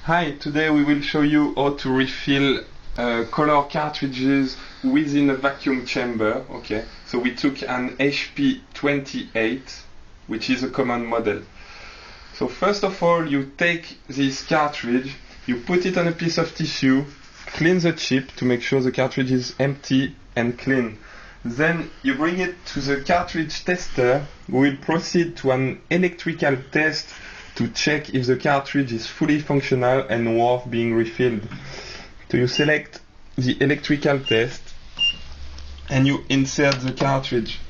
Hi, today we will show you how to refill color cartridges within a vacuum chamber. Okay, so we took an HP28, which is a common model. So first of all, you take this cartridge, you put it on a piece of tissue, clean the chip to make sure the cartridge is empty and clean. Then you bring it to the cartridge tester, who will proceed to an electrical test to check if the cartridge is fully functional and worth being refilled. So you select the electrical test and you insert the cartridge.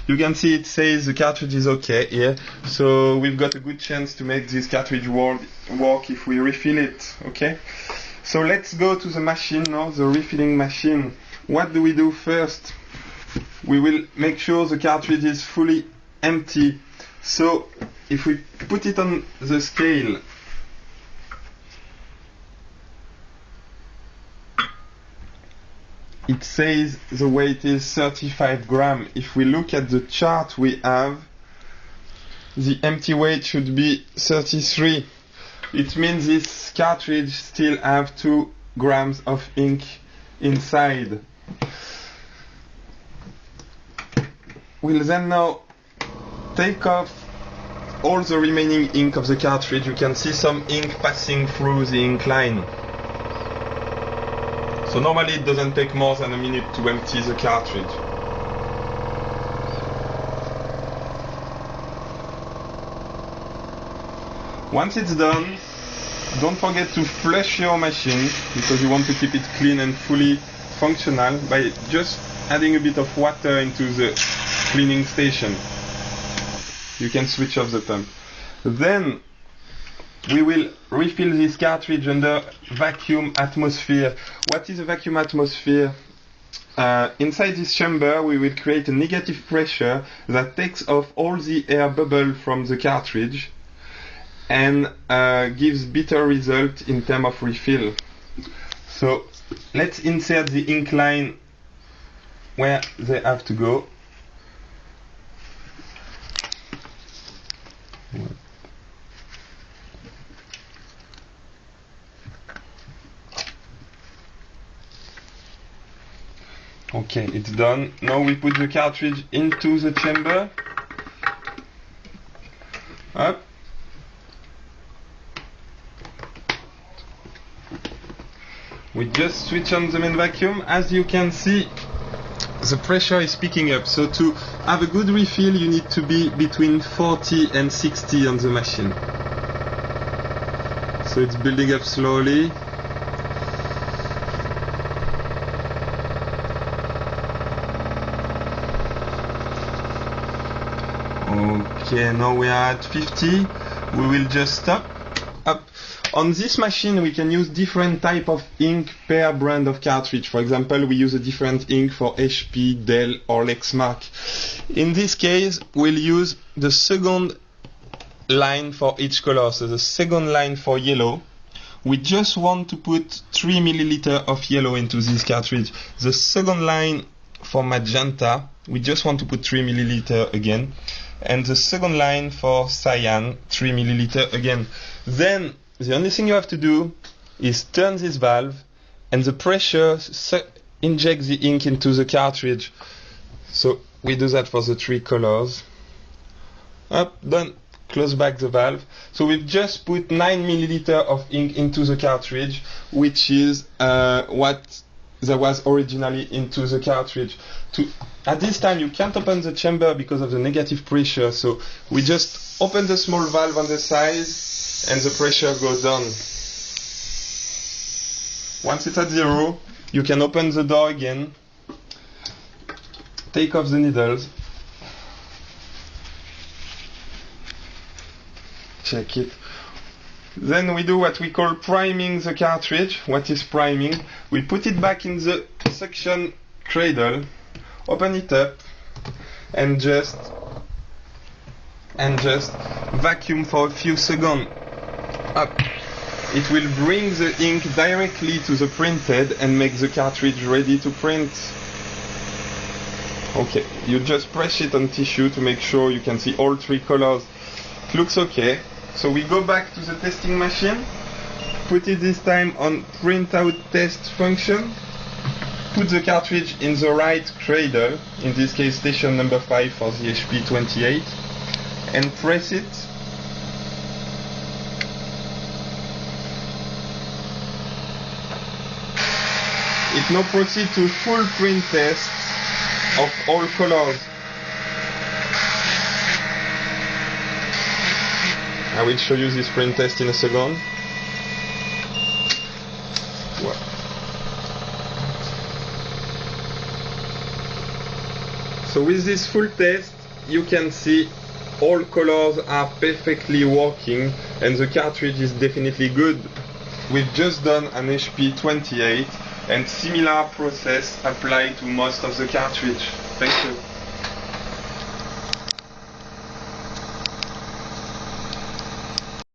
You can see it says the cartridge is okay here, so we've got a good chance to make this cartridge work if we refill it. Okay, so let's go to the machine now, the refilling machine. What do we do first? We will make sure the cartridge is fully empty. So if we put it on the scale, it says the weight is 35 grams. If we look at the chart we have, the empty weight should be 33. It means this cartridge still have 2 grams of ink inside. We'll then now take off all the remaining ink of the cartridge. You can see some ink passing through the ink line. So normally it doesn't take more than a minute to empty the cartridge. Once it's done, don't forget to flush your machine, because you want to keep it clean and fully functional by just adding a bit of water into the cleaning station. You can switch off the pump. Then we will refill this cartridge under vacuum atmosphere. What is a vacuum atmosphere? Inside this chamber we will create a negative pressure that takes off all the air bubble from the cartridge and gives better result in terms of refill. So let's insert the ink line where they have to go. Okay, it's done. Now we put the cartridge into the chamber. Up. We just switch on the main vacuum. As you can see, the pressure is picking up. So to have a good refill, you need to be between 40 and 60 on the machine. So it's building up slowly. Okay, now we are at 50. We will just stop. Up. On this machine we can use different type of ink per brand of cartridge. For example, we use a different ink for HP, Dell or Lexmark. In this case we'll use the second line for each color. So the second line for yellow, we just want to put 3 milliliters of yellow into this cartridge. The second line for magenta, we just want to put 3 milliliters again. And the second line for cyan, 3 milliliters again. Then the only thing you have to do is turn this valve and the pressure injects the ink into the cartridge. So we do that for the 3 colors. Up, done. Close back the valve. So we've just put 9 milliliters of ink into the cartridge, which is what there was originally into the cartridge. At this time you can't open the chamber because of the negative pressure, so we just open the small valve on the side and the pressure goes down. Once it's at 0, you can open the door again, take off the needles, check it. Then we do what we call priming the cartridge. What is priming? We put it back in the suction cradle, open it up, and just vacuum for a few seconds. Up. It will bring the ink directly to the printhead and make the cartridge ready to print. Okay, you just press it on tissue to make sure you can see all 3 colors. It looks okay. So we go back to the testing machine, put it this time on printout test function, put the cartridge in the right cradle, in this case station number 5 for the HP28, and press it. It now proceeds to full print test of all colors. I will show you this print test in a second. So with this full test, you can see all colors are perfectly working and the cartridge is definitely good. We've just done an HP28 and similar process applied to most of the cartridge. Thank you.